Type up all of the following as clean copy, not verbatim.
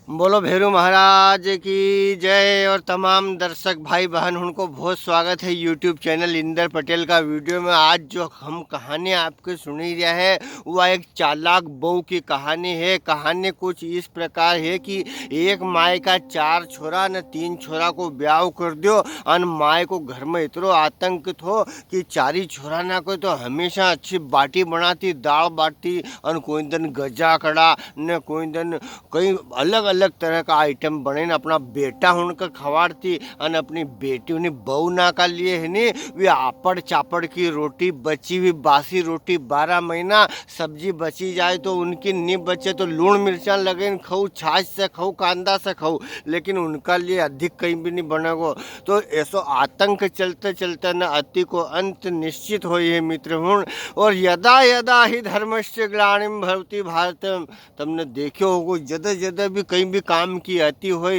बोलो भैरू महाराज की जय। और तमाम दर्शक भाई बहन उनको बहुत स्वागत है यूट्यूब चैनल इंदर पटेल का वीडियो में। आज जो हम कहानी आपको सुनी रहा है वह एक चालाक बहू की कहानी है। कहानी कुछ इस प्रकार है कि एक माए का 4 छोरा न 3 छोरा को ब्याह कर दियो। और माए को घर में इतरो आतंक थो कि 4 छोरा ना को तो हमेशा अच्छी बाटी बनाती, दाल बाटी, और कोई दिन गजा कड़ा न कोई दिन कई अलग अलग तरह का आइटम बने न अपना बेटा उनका खवाड़ती। और अपनी बेटी उन्हें बहू ना का लिए है नी वे आपड़ चापड़ की रोटी, बची हुई बासी रोटी, 12 महीना सब्जी बची जाए तो उनकी नहीं बचे तो लूण मिर्चा लगे खाऊ, छाछ से खाऊ, कांदा से खाऊ, लेकिन उनका लिए अधिक कहीं भी नहीं बनेगो। तो ऐसो आतंक चलते चलते न अति को अंत निश्चित हो ये मित्र हूँ। और यदा यदा ही धर्मस्य ग्लानिम भवति भारतम, तुमने देखे होगो जद जद भी कहीं भी काम की अति हो,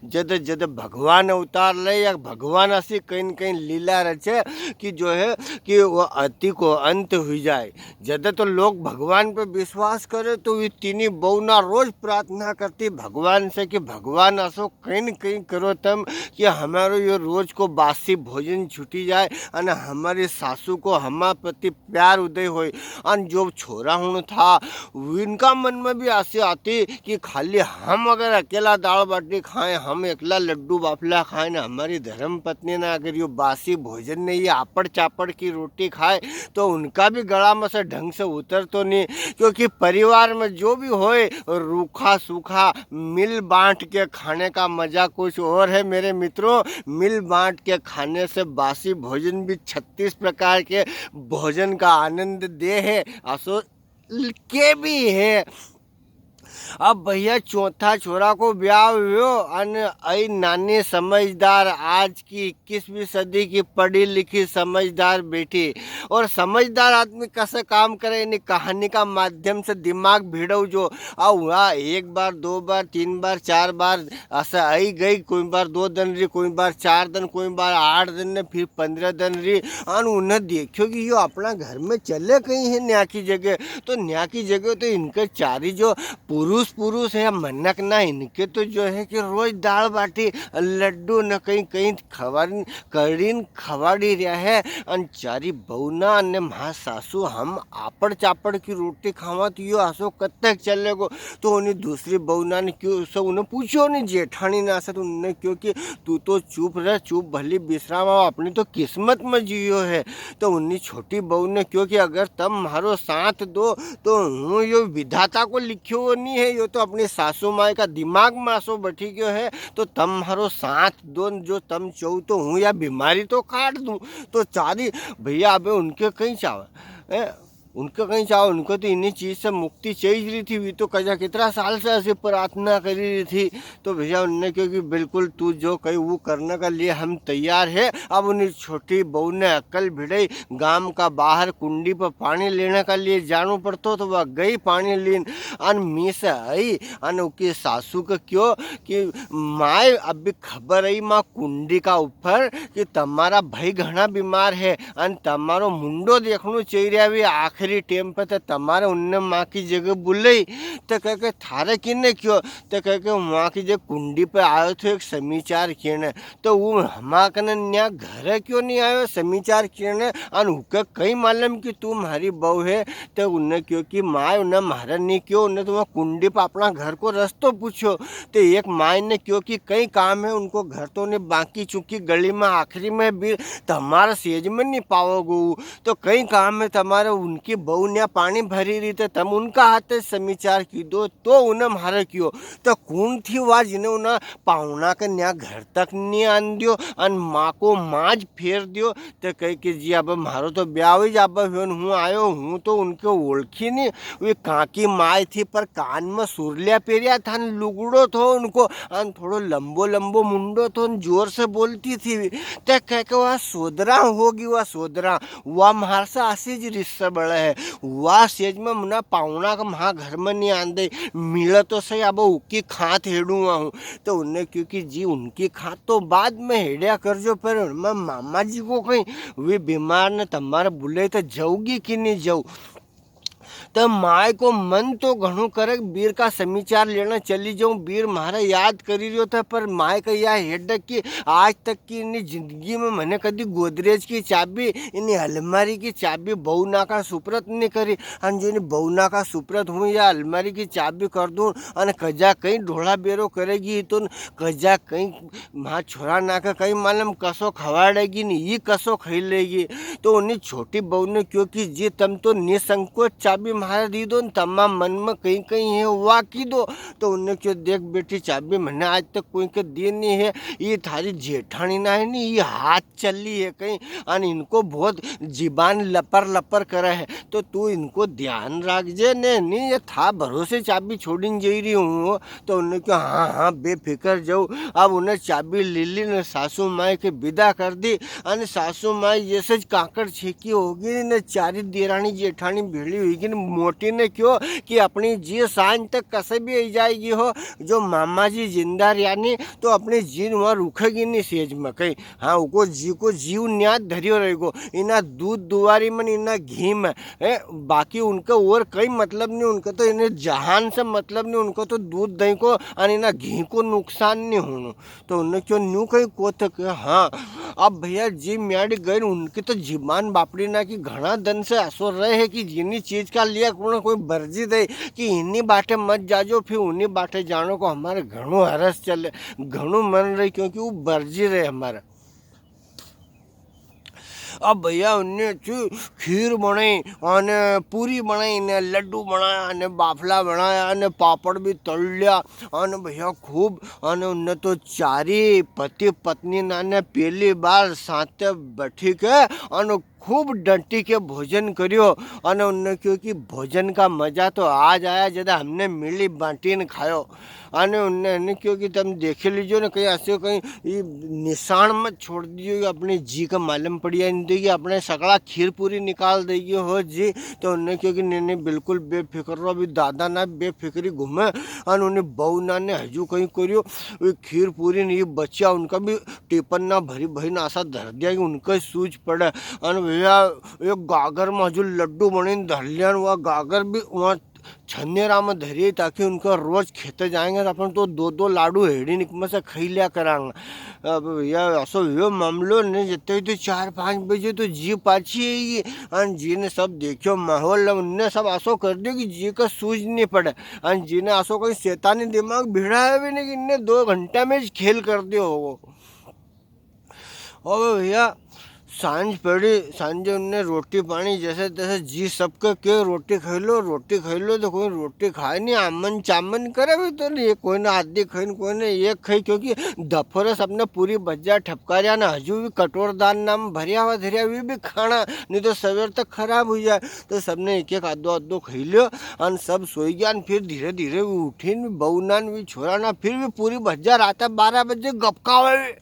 जद जद भगवान अवतार ले या भगवान ऐसी कहीं न कहीं लीला रचे कि जो है कि वह अति को अंत हो जाए। जद तो लोग भगवान पर विश्वास करे तो ये तीनी बहुना रोज प्रार्थना करती भगवान से कि भगवान ऐसो कहीं न कहीं करो तुम कि हमारो ये रोज को बासी भोजन छूटी जाए और हमारी सासू को हमारे प्रति प्यार उदय हो। और जो छोरा हूँ था इनका मन में भी ऐसी आती कि खाली हम अगर अकेला दाल बाटी खाएं, हम अकेला लड्डू बाफला खाएं ना, हमारी धर्म पत्नी ना अगर ये बासी भोजन नहीं, ये आपड़ चापड़ की रोटी खाए तो उनका भी गला में से ढंग से उतर तो नहीं। क्योंकि परिवार में जो भी होए रूखा सूखा मिल बांट के खाने का मजा कुछ और है मेरे मित्रों। मिल बांट के खाने से बासी भोजन भी 36 प्रकार के भोजन का आनंद दे है, असो के भी है। अब भैया चौथा छोरा को ब्याह हुयो अन आई नानी समझदार आज की 21वीं सदी की पढ़ी लिखी समझदार बेटी। और समझदार आदमी कैसे काम करे इन कहानी का माध्यम से दिमाग भिड़ो जो हुआ 1 बार 2 बार 3 बार 4 बार ऐसा आई गई। कोई बार 2 दिन रही, कोई बार 4 दिन, कोई बार 8 दिन ने फिर 15 दिन रही। और उन्हें देखियो कि यो अपना घर में चले कहीं है न्या की जगह, तो न्या की जगह तो इनके 4 जो पुरुष है मनक ना, इनके तो जो है कि रोज दाल बाटी लड्डू न कहीं कहीं करीन खवाड़ी रहा है। अन 4 बहुना ने महा सासू हम आपड़ चापड़ की रोटी खावा तो यो आसो कब तक चलेगो। तो उन्हें दूसरी बहुना ने क्यों सब उन्हें पूछो नहीं जेठानी ना तो उन्होंने क्यों कि तू तो चुप रह, चुप भली विश्राम अपनी तो किस्मत में जियो है। तो उन्हीं छोटी बहू ने क्योंकि अगर तब मारो साथ दो तो हूँ यो विधाता को लिखियो नहीं है, यो तो अपनी सासू माई का दिमाग में आसो बैठी गयो है। तो तम मारो साथ दो जो तम चाहू तो हूँ या बीमारी तो काट दूँ। तो 4 भैया अबे उनके कहीं चाव उनका कहीं चाहो, उनको तो इन्हीं चीज़ से मुक्ति चाहिए रही थी। वी तो कजा कितना साल से ऐसे प्रार्थना करी रही थी। तो भैया उनने क्योंकि बिल्कुल तू जो कही वो करने का लिए हम तैयार है। अब उन्हें छोटी बहू ने अक्ल भिड़ई, गांव का बाहर कुंडी पर पानी लेने का लिए जानो पड़तो तो वह गई पानी लीन। अन मी से आई अन उसकी सासू का क्यों कि माए अभी खबर आई माँ कुंडी का ऊपर कि तुम्हारा भाई घना बीमार है अन तुम्हारो मुंडो देखनो चाहिए आखिर टेम पर। तो तमारे उनने माँ की जगह बुलाई तो कह के थारे किने क्यों, तो कह के माँ की जगह कुंडी पे आयो थे एक समाचार कहने। तो वो हमारे कने न्या घर क्यों नहीं आयो समाचार कहने। और उनके कई मालूम कि तू हमारी बहू है। तो उन्हें क्योंकि माँ उन्हें मारा नहीं क्यों, उन्हें तो कुंडी पर अपना घर को रस्तो पूछो। तो एक माँ ने क्योंकि कई काम है उनको घर तो नहीं बाकी चूंकि गली में आखिरी में भी तुम्हारा सेज में नहीं पाओगे। तो कई काम है तुम्हारे उनकी बहू ने पानी भरी रही थे तम उनका हाथ समाचार की दो तो उन्हें मारे क्यों। तो कौन थी वह जिन्हें उन्हें पाहुना के न्या घर तक नहीं आन दियो और माँ को माज फेर दियो। तो कह के जी अब मारो तो ब्याह ही जब हूँ आयो हूँ तो उनके ओळखी नहीं। वे काकी माए थी पर कान में सुरलिया पेरिया था, लुगड़ो थो उनको और थोड़ो लंबो लंबो मुंडो थो, जोर से बोलती थी। तो कह के वह सोदरा होगी, वह सोदरा वह मार से आशीज रिश्ता बड़ा है। वह सेज में मुना पाहुना का महा घर में नहीं आंदे मिल तो सही अब उनकी खात हेडूँगा हूँ। तो उन्हें क्योंकि जी उनकी खात तो बाद में हेडिया कर जो पर मैं मामा जी को कहीं वे बीमार ने तुम्हारे बुले तो जाऊगी कि नहीं जाऊँ। तो माए को मन तो घणो करे वीर का समाचार लेना चली जाऊँ, वीर मारा याद करी रह्यो था, पर माए का यह हेडक कि आज तक की इन्हीं जिंदगी में मैंने कभी गोदरेज की चाबी, इन्हीं अलमारी की चाबी बहुना का सुप्रत नहीं करी। और जो बहुना का सुप्रत हूँ या अलमारी की चाबी कर दूँ और कजा कहीं ढोला बेरो करेगी तो कजा कहीं माँ छोरा ना का कहीं मालूम कसो खवाड़ेगी नहीं, ये कसो खाई लेगी। तो उन्हें छोटी बहू ने क्योंकि जी तुम तो निसंकोच चाबी मारा दी दो, तमाम मन में कहीं कहीं है हुआ की दो। तो उन्हें क्यों देख बेटी चाबी मैंने आज तक कोई के दी नहीं है, ये थारी जेठानी ना है नहीं, ये हाथ चली है कहीं और इनको बहुत जीबान लपर लपर करे है, तो तू इनको ध्यान रख जे ने, नहीं ये था भरोसे चाबी छोड़ने जा रही हूँ। तो उन्हें क्यों हाँ हाँ बेफिक्र जाऊँ। अब उन्हें चाबी ले ली ने सासू माई के विदा कर दी और सासू माई जैसे काकड़ छेकी होगी ने चारी देरानी जेठानी भेड़ी हुई मोटी ने क्यों कि अपनी जी सांझ तक कसे भी आई जाएगी हो, जो मामा जी जिंदा यानी तो अपनी जीन वहाँ रुकेगी नहीं सेज में कहीं। हाँ उको जी को जीव न्याद धरियो रहेगो, इना दूध दुआरी में इना घी में है, बाकी उनका और कई मतलब नहीं, उनका तो इन्हें जहान से मतलब नहीं, उनको तो दूध दही को और इना घी को नुकसान नहीं होना। तो उन्हें क्यों न्यू कहीं को तक हाँ अब भैया जी म्याड़ी गए उनकी तो जीबान बापड़ी ना कि घना दिन से असो रहे है कि जिन्हीं चीज का लिया कोई बर्जी दे कि इन्हीं बाटे मत जाजो फिर उन्हीं बाटे जानो को हमारे घणो हरस चले, घणो मन रही क्योंकि वो बर्जी रहे हमारा। अब भैया उनने खीर बनाई और पूरी बनाई ने लड्डू बनाया ने बाफला बनाया ने पापड़ भी तल लिया और भैया खूब और उनने तो चारी पति पत्नी ने पहली बार साथ बैठी के और खूब डंटी के भोजन करियो और उनने क्योंकि भोजन का मजा तो आज आया जब हमने मिली बाटी ने खायो। और उनने क्योंकि तुम देख लीजिए ना कहीं ऐसे कहीं निशान मत छोड़ दीजिए, अपने जी का मालूम पड़िया नहीं देगी, अपने सकड़ा खीर पूरी निकाल देगी हो जी। तो उन्हें क्योंकि नहीं बिल्कुल बेफिक्र रहो, अभी दादा ना बेफिक्री घूमे और उन्हें बहू ना ने हजू कहीं करियो खीर पूरी नहीं बच्चा उनका भी टिपन ना भरी भरी नाशा धर दिया कि उनका सूझ पड़े। और भैया एक गागर में हजू लड्डू बने धर लिया, वह गागर भी वहाँ छन्नेरा में धरिए ताकि उनका रोज खेते जाएंगे तो अपन तो दो दो लाडू हेड़ी निकम से खाई लिया करांगे। अब भैया असो यो मामलो ने जितने तो 4-5 बजे तो जी पाछी है ये और जी ने सब देखियो माहौल उनने सब आसो कर दियो कि जी का सूझ नहीं पड़े और जी ने आसो कोई शैतानी दिमाग भिड़ा है भी नहीं कि इनने 2 घंटा में खेल कर दियो हो। और भैया सांझ पड़ी, सांझे उनने रोटी पानी जैसे तैसे जी सबके के रोटी खाई लो तो कोई रोटी खाए नहीं, आमन चामन करे भी तो नहीं, कोई ना आधी खाई कोई ने एक खाई क्योंकि दफोरे सबने पूरी बज्जा ठपकारिया ना हजू भी कटोरदान नाम भरिया हुआ धरिया भी खाना नहीं तो सवेर तक खराब हो जाए। तो सबने एक एक आधो खाई लियो और सब सोई गया। फिर धीरे धीरे उठी बहू नान भी छोरा ना फिर भी पूरी बज्जा रात 12 बजे गपकावे।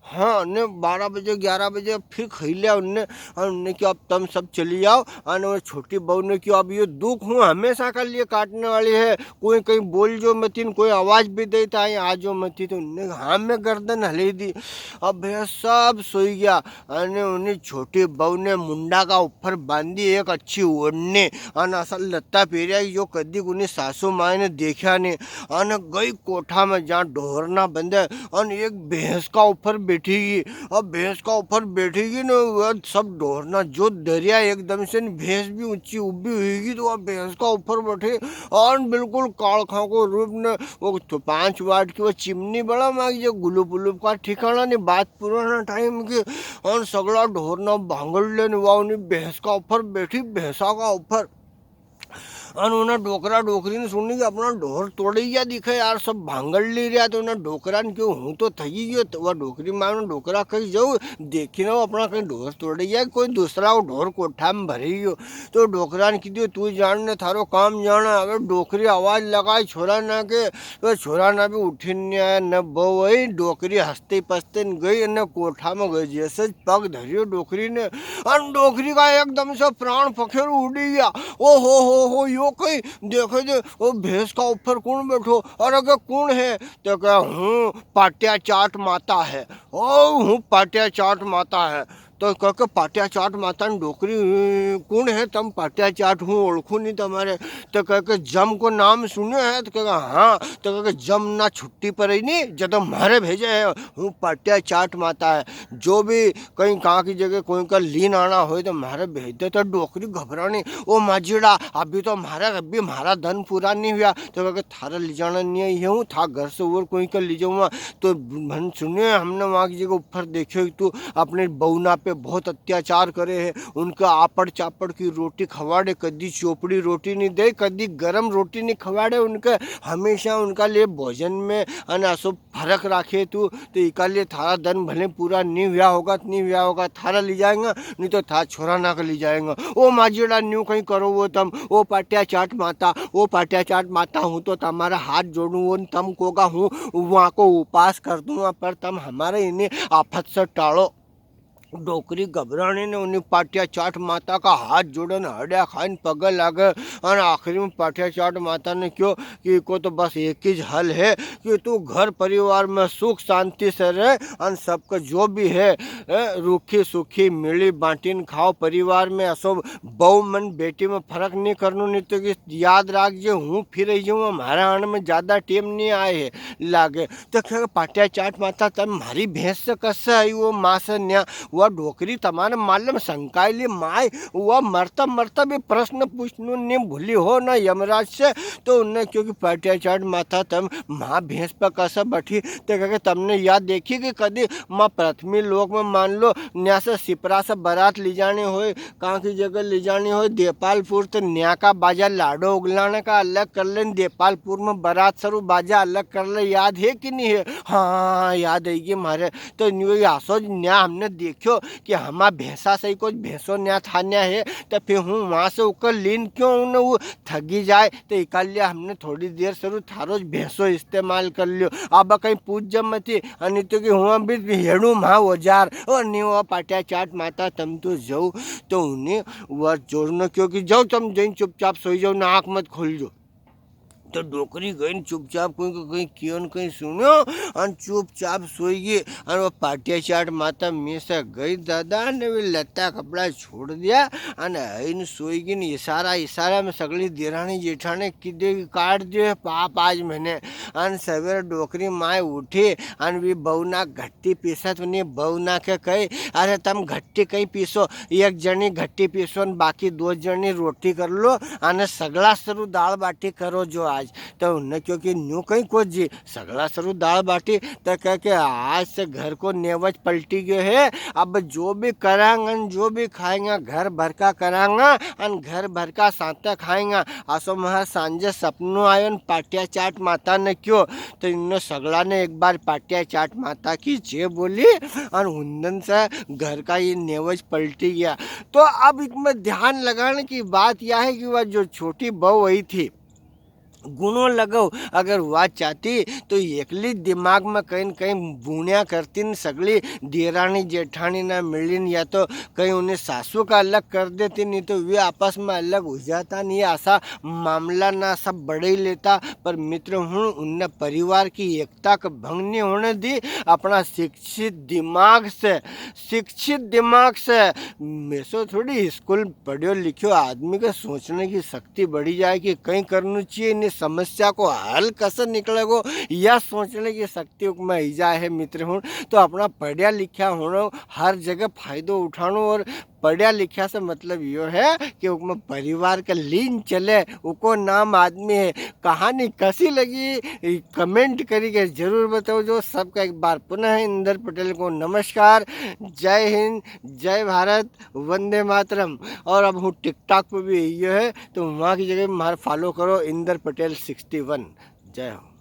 हाँ ने 12 बजे 11 बजे फिर खाई लिया उनने और उनने क्यों अब तुम सब चली जाओ। और छोटी बहू ने क्यों अब ये दुख हूँ हमेशा का लिए काटने वाली है, कोई कहीं बोल जो मतीन कोई आवाज़ भी देता है आ जो मती। तो उनने हाँ में गर्दन हले दी। अब भैया सब सोई गया और उन्हें छोटी बहू ने मुंडा का ऊपर बांधी एक अच्छी ओढ़ने और असल लत्ता पेरिया जो कदी उन्हें सासू माँ ने देखा नहीं और गई कोठा में जहाँ ढोरना बंदे और एक भैंस का ऊपर बैठेगी। अब भैंस का ऊपर बैठेगी ना वह सब ढोरना जो दरिया एकदम से भैंस भी ऊंची उब्बी हुईगी तो वह भैंस का ऊपर बैठे और बिल्कुल कालखा को रूप ने वो तो 5 वाट की वो चिमनी बड़ा मांगी जो गुलूप उलूप का ठिकाना नहीं बात पुराना टाइम की और सगड़ा ढोरना भांगड़ लेने वह उन्हें भैंस का ऊपर बैठी भैंसा का ऊपर और उन्हें डोकरा डोकरी ने सुननी कि अपना ढोर तोड़ी गया दिखे यार सब भांगड़ ले रहा। तो उन्हें डोकरा ने क्यों हूँ तो थी गयो तो वह डोकरी मार डोकरा कहीं जाऊ देखी ना वो अपना कहीं ढोर तोड़ी गया कोई दूसरा वो ढोर कोठा में भरी गयो। तो डोकरा ने की तू जान ने थारो काम जाना। अगर डोकरी आवाज़ लगाई छोरा ना के तो छोरा ना भी उठी नहीं आया न बो वही डोकरी हंसते पसते गई न कोठा में गई जैसे पग धरियो डोकरी ने और डोकरी का एकदम से प्राण पखेर उड़ी गया। ओ हो यो कहीं देखो दे वो भैंस का ऊपर कौन बैठो और अगर कौन है तो क्या हूँ पाटिया चाट माता है, ओ हूँ पाटिया चाट माता है। तो कह के पाटिया चाट माता ने डोकरी कौन है तम पाटिया चाट हूँ ओळखू नहीं तुम्हारे। तो कह के जम को नाम सुने है। तो कहेगा हाँ। तो कह के जम ना छुट्टी पर ही नहीं जब मारे भेजे है हूँ पाटिया चाट माता है। जो भी कहीं कहाँ की जगह कोई का लीन आना हो तो मारे भेज दे। तो डोकरी घबरानी ओ माजीड़ा अभी तो हमारा धन पूरा नहीं हुआ। तो कह के थारा ले जाना नहीं है हूँ था घर से और कोई का ले जाऊँगा। तो मन सुने हमने वहाँ की जगह ऊपर देखे तू अपने बउना पे बहुत अत्याचार करे है। उनका आपड़ चापड़ की रोटी खवाड़े कदी चोपड़ी रोटी नहीं दे कदी गरम रोटी नहीं खवाड़े। उनके हमेशा उनका लिए भोजन में अनासो फर्क राखे तू। तो इका लिए थारा धन भले पूरा नहीं हुआ होगा तो नहीं हुआ होगा थारा ले जाएगा नहीं तो था छोरा ना कर ले जाएगा। ओ माजीड़ा न्यू कहीं करो वो तम ओ पाटिया चाट माता ओ पाटिया चाट माता हूँ तो तुम्हारा हाथ जोड़ूँ वो तम कोगा हूँ वहाँ को उपास कर दूँगा पर तम हमारे इन्हें आफत से टाड़ो। डोकरी घबराने ने उन्हें पाटिया चाट माता का हाथ जोड़न हड्या खान पग लागे। और आखिरी में पाटिया चाट माता ने क्यों कि को तो बस एक ही हल है कि तू घर परिवार में सुख शांति से रहे और सबका जो भी है रूखी सूखी मिली बांटीन खाओ परिवार में असो बहू मन बेटी में फर्क नहीं करनो। नहीं तो कि याद राख जो हूँ फिर हूँ हमारे आने में ज़्यादा टेम नहीं आए है लागे। तो क्या पाटिया चाट माता तब हमारी भैंस से कससे आई वो माँ से न्या वह डोकरी तमारे मालूम शंकाइली माय वह मरता मरता भी प्रश्न पूछने नहीं भूली हो ना यमराज से। तो उनने क्योंकि पाटिया चाट माता तम माँ भैंस पर कैसा बैठी तो कह तमने याद देखी कि कभी माँ पृथ्वी लोक में मान लो न्या से सिपरा से बारात ले जाने हो कहाँ की जगह ले जानी हो देपालपुर तो न्या का बाजा लाडो उगलाने का अलग कर लें देपालपुर में बारात सरू बाजा अलग कर ले याद है कि नहीं है। हाँ याद है मारे। तो न्यू आसो न्या हमने देखो कि हमारा भैंसा से कुछ भैंसों न्या थान्या है तो फिर हूँ वहाँ से ऊपर लीन क्यों न वो ठगी जाए। तो इकालिया हमने थोड़ी देर शुरू थारो भैंसों इस्तेमाल कर लियो अब कहीं पूछ जब मती नहीं तो कि हुआ भी हेड़ू महा औजार और नहीं हुआ पाटिया चाट माता तम तो जाओ। तो उन्हें वह जोड़ना क्योंकि जाओ तुम जैन चुपचाप सोई जाओ ना आँख मत खोल जाओ। तो डोकरी गई चुपचाप कहीं क्यों कहीं सुनो और चुपचाप सोई गई। और वो पाटिया चाट माता में से गई दादा ने भी लत्ता कपड़ा छोड़ दिया और सोई गई नहीं इशारा में सगली देरानी जेठाने किदे काट दिए पाप आज मैंने। अन सवेरे डोकरी माए उठी अन भी बउना घट्टी पीसत नहीं बउना के कही अरे तुम घट्टी कहीं पीसो एक जनी घट्टी पीसो बाकी दो जनी रोटी कर लो अने सगला सरू दाल बाटी करो जो आज। तो उन्हें क्योंकि न्यू कहीं कुछ जी सगला सरू दाल बाटी तो कह के आज से घर को नेवज पलटी गए है। अब जो भी करांगे जो भी खाएंगे घर भर का करांगा और घर भर का साता खाएंगा। आसो महा सांझे सपनों आयो पाटिया चाट माता ने क्यों। तो इन्होंने सगला ने एक बार पाटिया चाट माता की जय बोली और हुंदन से घर का ये नेवज पलटी गया। तो अब इसमें ध्यान लगाने की बात यह है कि वह जो छोटी बहू वही थी गुणों लगाओ अगर वह चाहती तो एकली दिमाग में कहीं कहीं बूनिया करती न सगली देरानी जेठानी ना मिलिन या तो कहीं उन्हें सासू का अलग कर देती नहीं तो वे आपस में अलग हो जाता नहीं ऐसा मामला ना सब बढ़ ही लेता। पर मित्र हूँ उनने परिवार की एकता का भंग नहीं होने दी। अपना शिक्षित दिमाग से मेसो थोड़ी स्कूल पढ़ो लिखो आदमी के सोचने की शक्ति बढ़ी जाए कि कहीं करना चाहिए समस्या को हल कैसे निकलेगो यह सोचने की शक्ति में ईजा है मित्र हूँ। तो अपना पढ़िया लिखा होना हर जगह फायदो उठानो और पढ़िया लिखा से मतलब ये है कि उसमें परिवार का लीन चले उको नाम आदमी है। कहानी कैसी लगी कमेंट करके जरूर बताओ जो सबका। एक बार पुनः इंदर पटेल को नमस्कार जय हिंद जय भारत वंदे मातरम। और अब हूँ टिकटॉक पे भी ये है तो वहाँ की जगह हमारा फॉलो करो इंदर पटेल 61। जय हो।